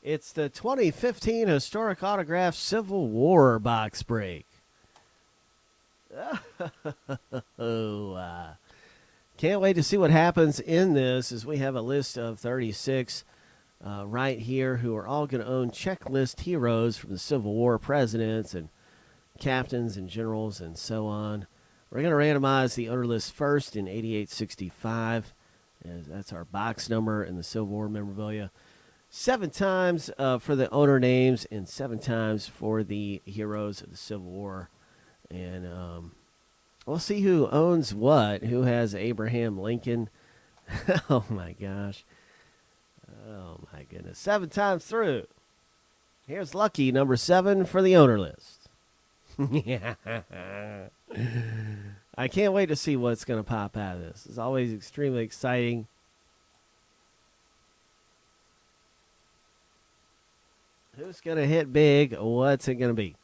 It's the 2015 Historic Autograph Civil War box break. Oh, can't wait to see what happens in this as we have a list of 36 right here who are all going to own checklist heroes from the Civil War, presidents and captains and generals and so on. We're going to randomize the owner list first in 8865. As that's our box number in the Civil War memorabilia. 7 times for the owner names and 7 times for the heroes of the Civil War. And we'll see who owns what, who has Abraham Lincoln. Oh, my gosh. Oh, my goodness. 7 times through. Here's lucky number 7 for the owner list. Yeah. I can't wait to see what's going to pop out of this. It's always extremely exciting. Who's going to hit big? What's it going to be?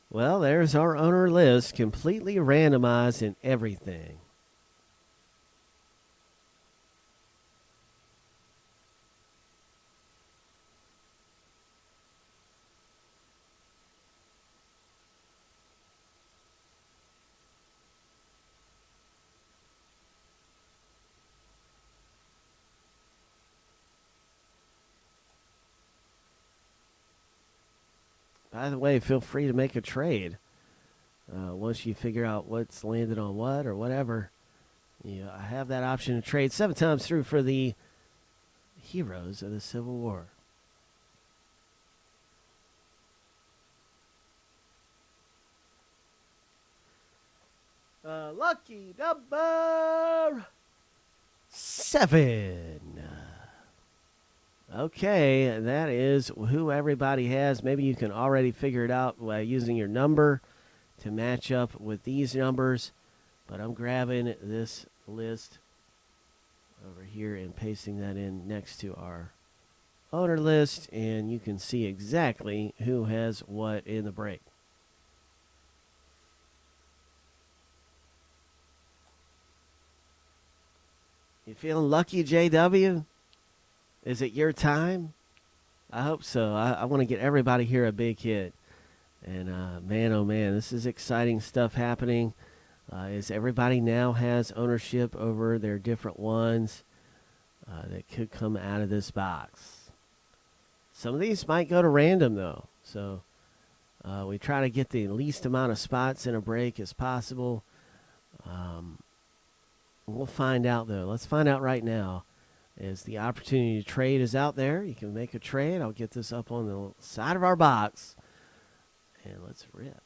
Well, there's our owner list, completely randomized and everything. By the way, feel free to make a trade. Once you figure out what's landed on what or whatever, I have that option to trade 7 times through for the heroes of the Civil War. Lucky number 7. Okay, that is who everybody has. Maybe you can already figure it out by using your number to match up with these numbers. But I'm grabbing this list over here and pasting that in next to our owner list, and you can see exactly who has what in the break. You feeling lucky, JW? Is it your time? I hope so. I want to get everybody here a big hit. And man, oh man, this is exciting stuff happening. As everybody now has ownership over their different ones that could come out of this box. Some of these might go to random, though. So we try to get the least amount of spots in a break as possible. We'll find out, though. Let's find out right now. As the opportunity to trade is out there, you can make a trade. I'll get this up on the side of our box. And let's rip.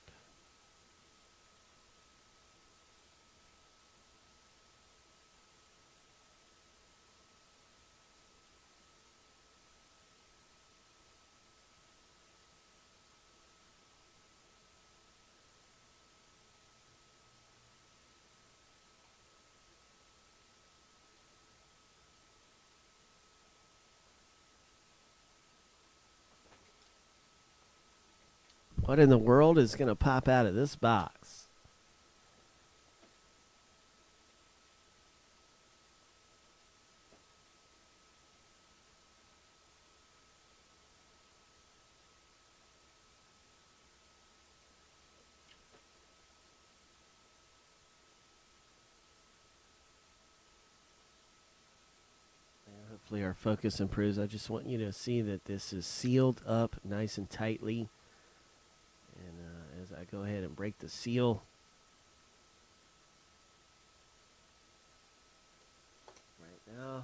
What in the world is going to pop out of this box? Hopefully our focus improves. I just want you to see that this is sealed up nice and tightly. And as I go ahead and break the seal, right now.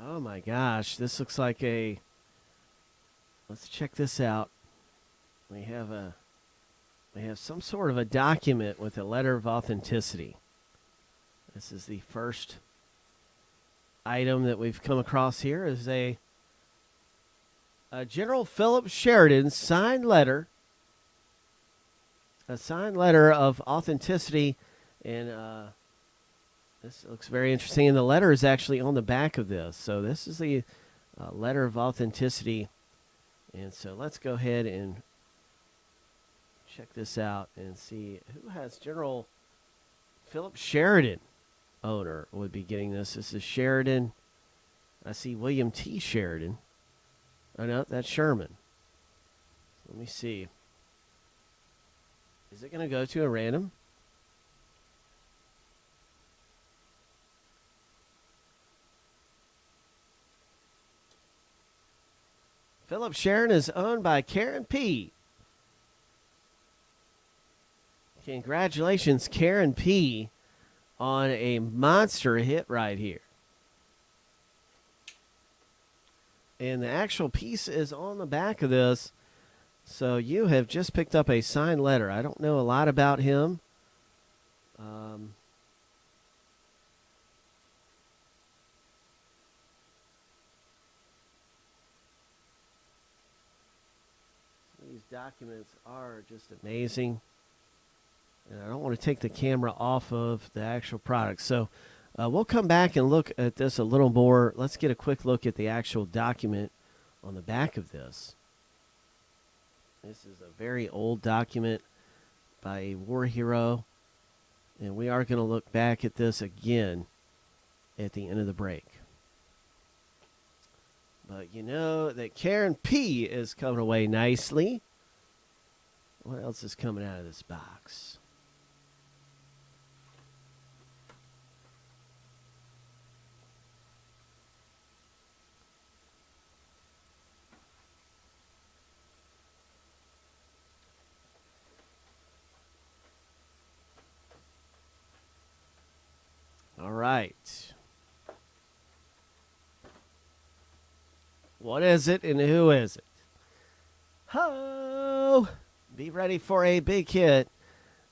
Oh my gosh, this looks like a. Let's check this out. We have some sort of a document with a letter of authenticity. This is the first item that we've come across here is a General Philip Sheridan signed letter a signed letter of authenticity, and this looks very interesting. And the letter is actually on the back of this. So this is the letter of authenticity. And so let's go ahead and check this out and see who has General Philip Sheridan, owner, would be getting this. This is Sheridan. I see William T. Sheridan. Oh, no, that's Sherman. Let me see. Is it going to go to a random? Philip Sheridan is owned by Karen P. Congratulations, Karen P., on a monster hit right here. And the actual piece is on the back of this. So you have just picked up a signed letter. I don't know a lot about him. These documents are just amazing. And I don't want to take the camera off of the actual product. So we'll come back and look at this a little more. Let's get a quick look at the actual document on the back of this. This is a very old document by a war hero. And we are going to look back at this again at the end of the break. But you know that Karen P. is coming away nicely. What else is coming out of this box? All right. What is it and who is it? Ho! Be ready for a big hit.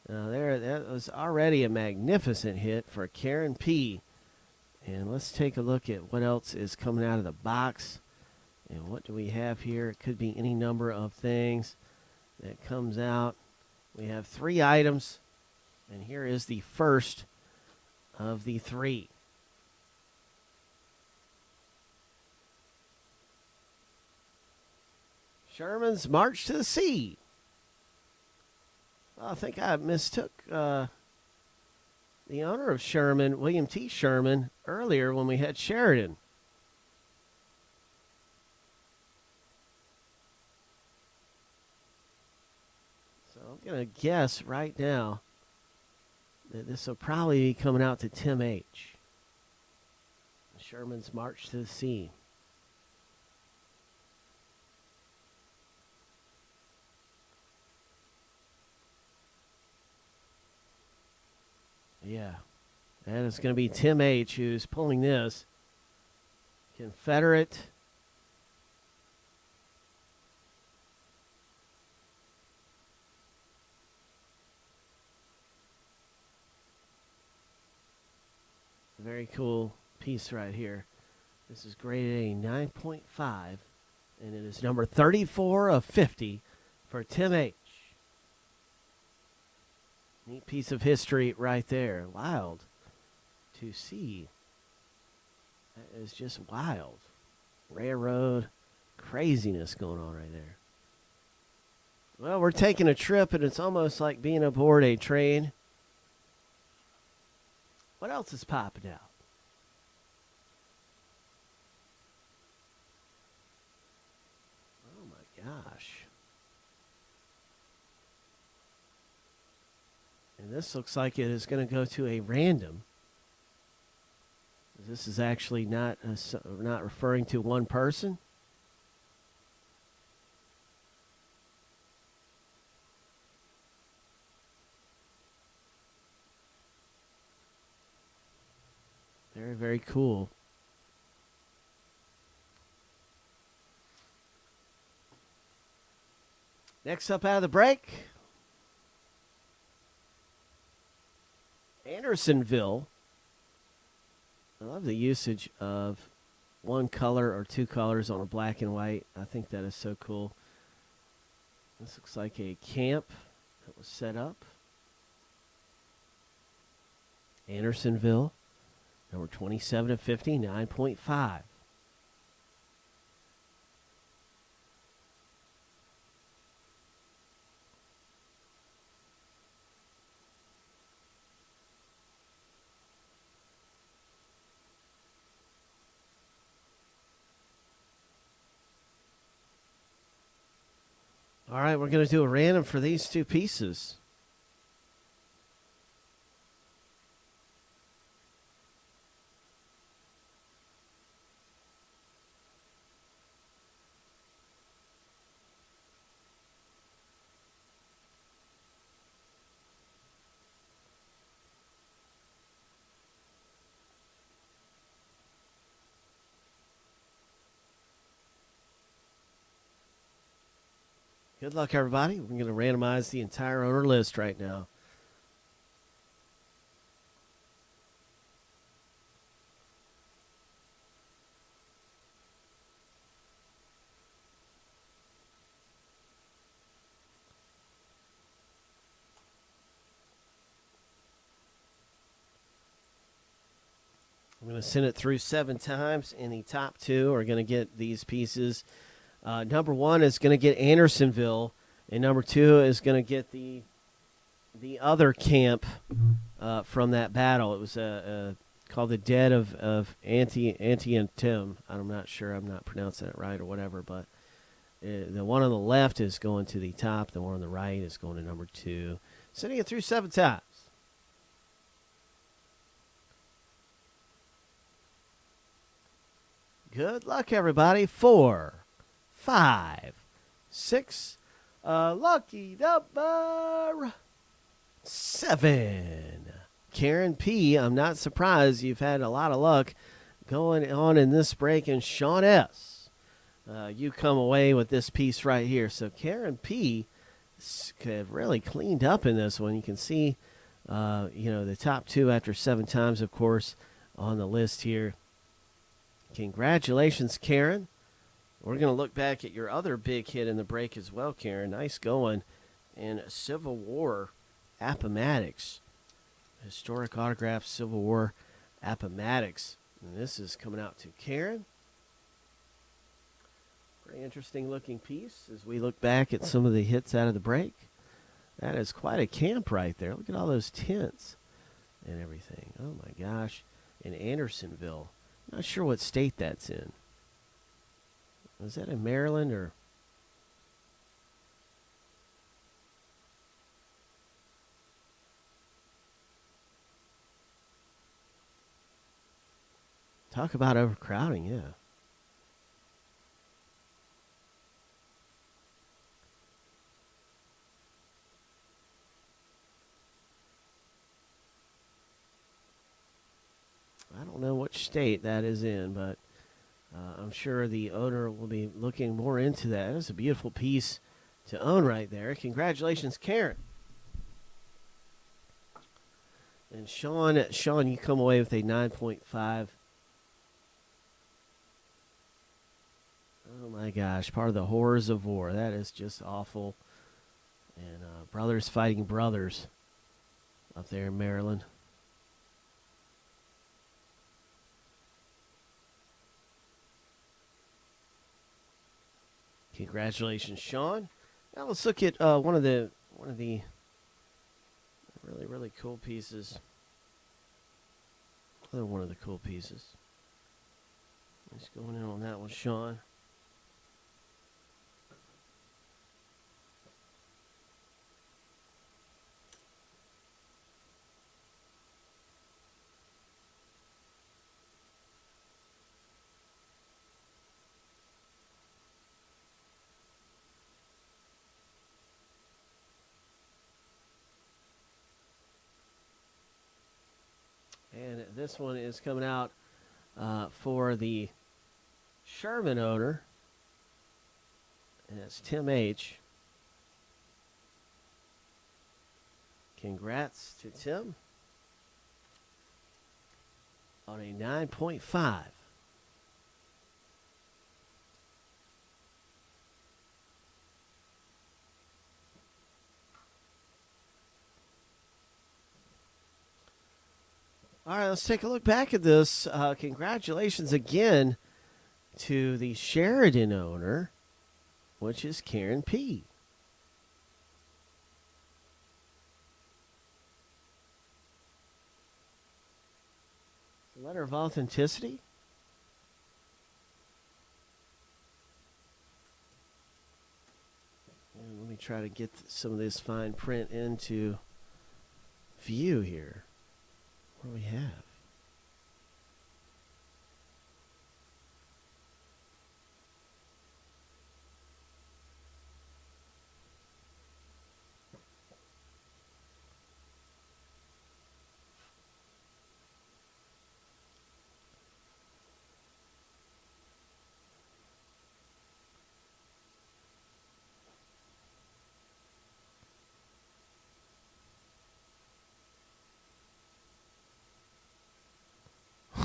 That was already a magnificent hit for Karen P. And let's take a look at what else is coming out of the box. And what do we have here? It could be any number of things that comes out. We have 3 items. And here is the first of the 3. Sherman's March to the Sea. I think I mistook the owner of Sherman, William T. Sherman, earlier when we had Sheridan. So I'm going to guess right now that this will probably be coming out to Tim H. Sherman's March to the Sea. Yeah, and it's going to be Tim H. who's pulling this. Confederate. Very cool piece right here. This is graded a 9.5, and it is number 34 of 50 for Tim H. Neat piece of history right there. Wild to see. That is just wild. Railroad craziness going on right there. Well, we're taking a trip, and it's almost like being aboard a train. What else is popping out? Oh, my gosh. And this looks like it is going to go to a random. This is actually not referring to one person. Very, very cool. Next up out of the break, Andersonville. I love the usage of one color or 2 colors on a black and white. I think that is so cool. This looks like a camp That was set up. Andersonville, number 27 of 50, 9.5. All right, we're going to do a random for these two pieces. Good luck, everybody. We're going to randomize the entire owner list right now. I'm going to send it through 7 times, and the top 2 are going to get these pieces. Number 1 is going to get Andersonville, and number 2 is going to get the other camp from that battle. It was called the Dead of Antietam. I'm not sure. I'm not pronouncing it right or whatever, but the one on the left is going to the top. The one on the right is going to number 2. Sending it through 7 times. Good luck, everybody. 4, 5, 6. Lucky number 7. Karen P., I'm not surprised you've had a lot of luck going on in this break. And Sean S., you come away with this piece right here. So Karen P. have really cleaned up in this one. You can see, the top 2 after 7 times, of course, on the list here. Congratulations, Karen. We're going to look back at your other big hit in the break as well, Karen. Nice going. And Civil War Appomattox. Historic autograph Civil War Appomattox. And this is coming out to Karen. Very interesting looking piece as we look back at some of the hits out of the break. That is quite a camp right there. Look at all those tents and everything. Oh my gosh. In Andersonville. Not sure what state that's in. Was that in Maryland or? Talk about overcrowding, yeah. I don't know which state that is in, but I'm sure the owner will be looking more into that. It's a beautiful piece to own right there. Congratulations, Karen. And Sean, you come away with a 9.5. Oh my gosh, part of the horrors of war. That is just awful. And brothers fighting brothers up there in Maryland. Congratulations, Sean. Now let's look at one of the really cool pieces. Another one of the cool pieces. Let's go in on that one, Sean. And this one is coming out for the Sherman owner. And that's Tim H. Congrats to Tim on a 9.5. All right, let's take a look back at this. Congratulations again to the Sheridan owner, which is Karen P. Letter of authenticity. And let me try to get some of this fine print into view here. What do we have?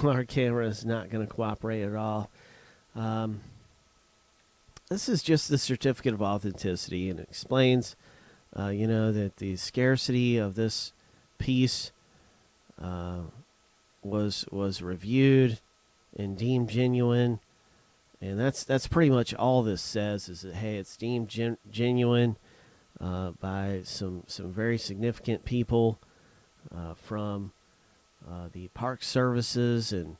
Our camera is not going to cooperate at all. This is just the certificate of authenticity, and it explains, that the scarcity of this piece was reviewed and deemed genuine, and that's pretty much all this says. Is that, hey, it's deemed genuine by some very significant people from the park services, and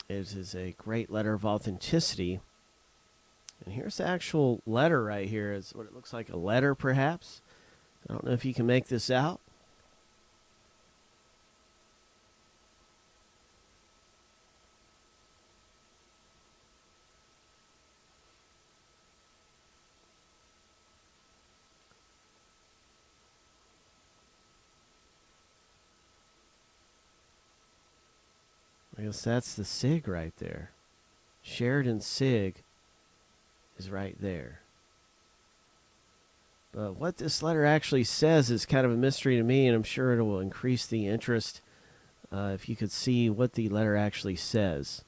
it is a great letter of authenticity. And here's the actual letter right here. It's what it looks like, a letter perhaps. I don't know if you can make this out. I guess that's the SIG right there. Sheridan SIG is right there. But what this letter actually says is kind of a mystery to me, and I'm sure it will increase the interest if you could see what the letter actually says.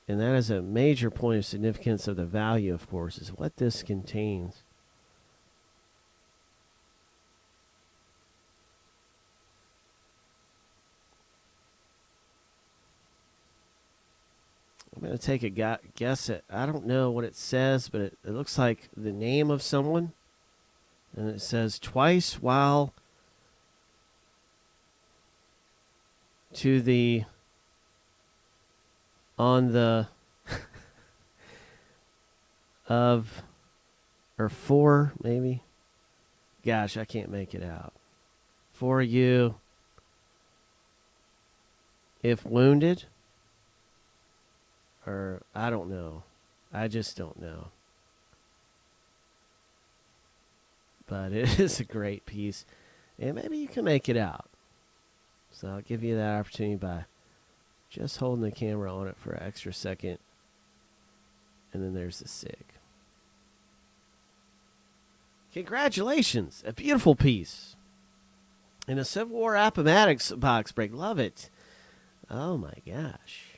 And that is a major point of significance of the value, of course, is what this contains. I'm going to take a guess at, I don't know what it says, but it looks like the name of someone. And it says, twice while to the, on the, of, or for, maybe. Gosh, I can't make it out. For you, if wounded. Or I don't know. I just don't know. But it is a great piece. And maybe you can make it out. So I'll give you that opportunity by just holding the camera on it for an extra second. And then there's the SIG. Congratulations. A beautiful piece. And a Civil War Appomattox box break. Love it. Oh my gosh.